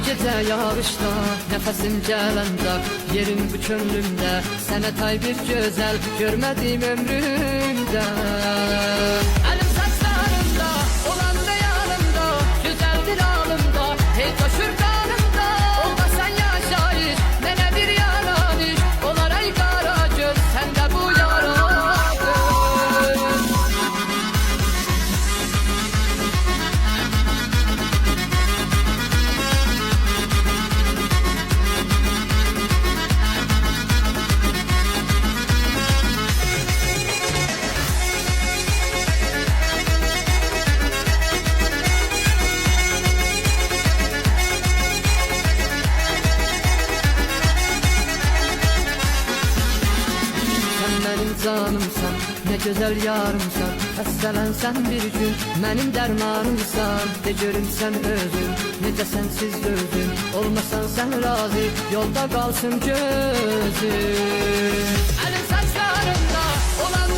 gece yağışta nefesim gələndə, yerin bu könlümdə sənə tay bir gözəl görmədim ömrümdə. Əlim saçlarımda, olanda yanımda, güzeldir alımda, hey coşur kanımda. Olmasan yaşayış, mənə bir yaranış, olar ay qara göz, səndə bu yaradır. Benim canımsan, ne güzel yarımsan, xəstələnsən bir gün, mənim dərmanımsan. De görüm sən özün, necə sənsiz dözdün, olmasan sən razı, yolda qalsın gözün. Əlim saçlarımda, olan